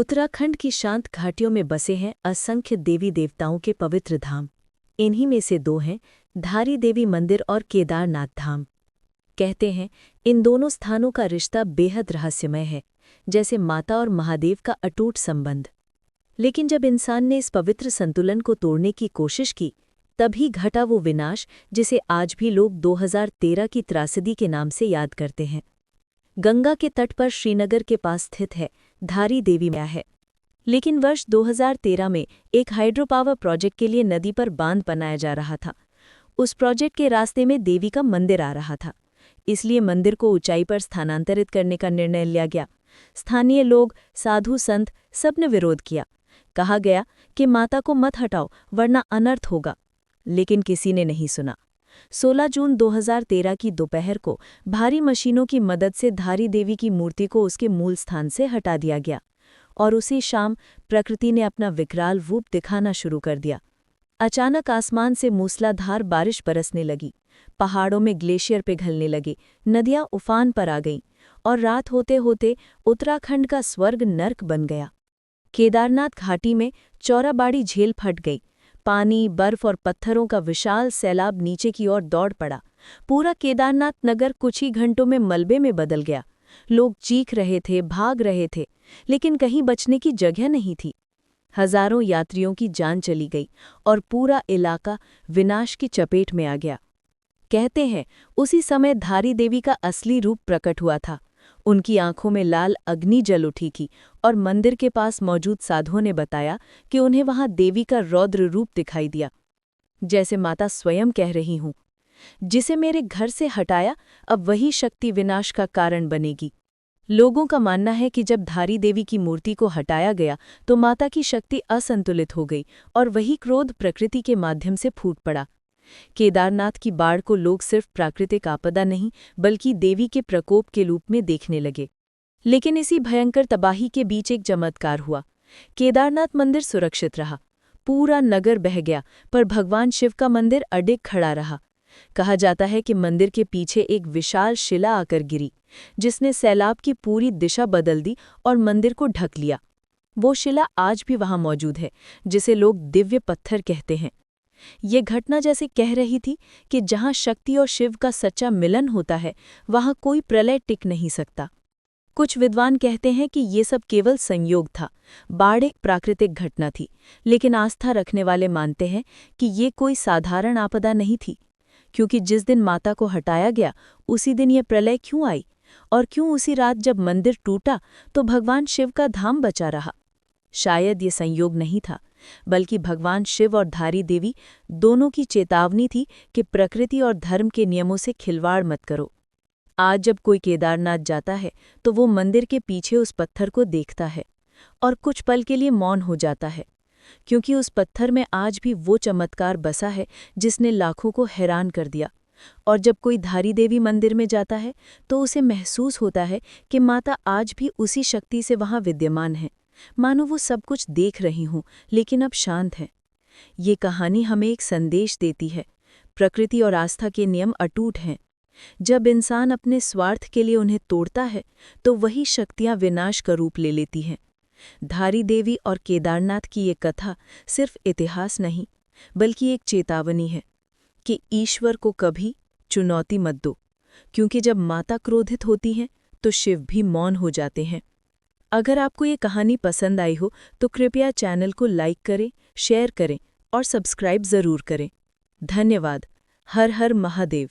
उत्तराखंड की शांत घाटियों में बसे हैं असंख्य देवी देवताओं के पवित्र धाम। इन्हीं में से दो हैं धारी देवी मंदिर और केदारनाथ धाम। कहते हैं इन दोनों स्थानों का रिश्ता बेहद रहस्यमय है, जैसे माता और महादेव का अटूट संबंध। लेकिन जब इंसान ने इस पवित्र संतुलन को तोड़ने की कोशिश की, तभी घटा वो विनाश जिसे आज भी लोग 2013 की त्रासदी के नाम से याद करते हैं। गंगा के तट पर श्रीनगर के पास स्थित है धारी देवी मैया है। लेकिन वर्ष 2013 में एक हाइड्रो पावर प्रोजेक्ट के लिए नदी पर बांध बनाया जा रहा था। उस प्रोजेक्ट के रास्ते में देवी का मंदिर आ रहा था, इसलिए मंदिर को ऊंचाई पर स्थानांतरित करने का निर्णय लिया गया। स्थानीय लोग, साधु संत सबने विरोध किया। कहा गया कि माता को मत हटाओ वरना अनर्थ होगा, लेकिन किसी ने नहीं सुना। 16 जून 2013 की दोपहर को भारी मशीनों की मदद से धारी देवी की मूर्ति को उसके मूल स्थान से हटा दिया गया और उसी शाम प्रकृति ने अपना विकराल रूप दिखाना शुरू कर दिया। अचानक आसमान से मूसलाधार बारिश बरसने लगी, पहाड़ों में ग्लेशियर पिघलने लगे, नदियां उफान पर आ गईं और रात होते होते उत्तराखंड का स्वर्ग नर्क बन गया। केदारनाथ घाटी में चौराबाड़ी झील फट गई। पानी, बर्फ और पत्थरों का विशाल सैलाब नीचे की ओर दौड़ पड़ा। पूरा केदारनाथ नगर कुछ ही घंटों में मलबे में बदल गया। लोग चीख रहे थे, भाग रहे थे, लेकिन कहीं बचने की जगह नहीं थी। हजारों यात्रियों की जान चली गई और पूरा इलाका विनाश की चपेट में आ गया। कहते हैं उसी समय धारी देवी का असली रूप प्रकट हुआ था। उनकी आंखों में लाल अग्नि जल उठी थी और मंदिर के पास मौजूद साधुओं ने बताया कि उन्हें वहां देवी का रौद्र रूप दिखाई दिया, जैसे माता स्वयं कह रही हूं, जिसे मेरे घर से हटाया अब वही शक्ति विनाश का कारण बनेगी। लोगों का मानना है कि जब धारी देवी की मूर्ति को हटाया गया तो माता की शक्ति असंतुलित हो गई और वही क्रोध प्रकृति के माध्यम से फूट पड़ा। केदारनाथ की बाढ़ को लोग सिर्फ प्राकृतिक आपदा नहीं बल्कि देवी के प्रकोप के रूप में देखने लगे। लेकिन इसी भयंकर तबाही के बीच एक चमत्कार हुआ। केदारनाथ मंदिर सुरक्षित रहा, पूरा नगर बह गया, पर भगवान शिव का मंदिर अडिग खड़ा रहा। कहा जाता है कि मंदिर के पीछे एक विशाल शिला आकर गिरी, जिसने सैलाब की पूरी दिशा बदल दी और मंदिर को ढक लिया। वो शिला आज भी वहां मौजूद है, जिसे लोग दिव्य पत्थर कहते हैं। ये घटना जैसे कह रही थी कि जहां शक्ति और शिव का सच्चा मिलन होता है, वहां कोई प्रलय टिक नहीं सकता। कुछ विद्वान कहते हैं कि ये सब केवल संयोग था, बाढ़ एक प्राकृतिक घटना थी, लेकिन आस्था रखने वाले मानते हैं कि ये कोई साधारण आपदा नहीं थी, क्योंकि जिस दिन माता को हटाया गया उसी दिन ये प्रलय क्यों आई, और क्यों उसी रात जब मंदिर टूटा तो भगवान शिव का धाम बचा रहा। शायद ये संयोग नहीं था, बल्कि भगवान शिव और धारी देवी दोनों की चेतावनी थी कि प्रकृति और धर्म के नियमों से खिलवाड़ मत करो। आज जब कोई केदारनाथ जाता है तो वो मंदिर के पीछे उस पत्थर को देखता है और कुछ पल के लिए मौन हो जाता है, क्योंकि उस पत्थर में आज भी वो चमत्कार बसा है जिसने लाखों को हैरान कर दिया। और जब कोई धारी देवी मंदिर में जाता है तो उसे महसूस होता है कि माता आज भी उसी शक्ति से वहां विद्यमान है, मानो वो सब कुछ देख रही हूं लेकिन अब शांत है। ये कहानी हमें एक संदेश देती है, प्रकृति और आस्था के नियम अटूट हैं। जब इंसान अपने स्वार्थ के लिए उन्हें तोड़ता है तो वही शक्तियां विनाश का रूप ले लेती हैं। धारी देवी और केदारनाथ की ये कथा सिर्फ इतिहास नहीं बल्कि एक चेतावनी है कि ईश्वर को कभी चुनौती मत दो, क्योंकि जब माता क्रोधित होती हैं तो शिव भी मौन हो जाते हैं। अगर आपको ये कहानी पसंद आई हो तो कृपया चैनल को लाइक करें, शेयर करें और सब्सक्राइब ज़रूर करें। धन्यवाद। हर हर महादेव।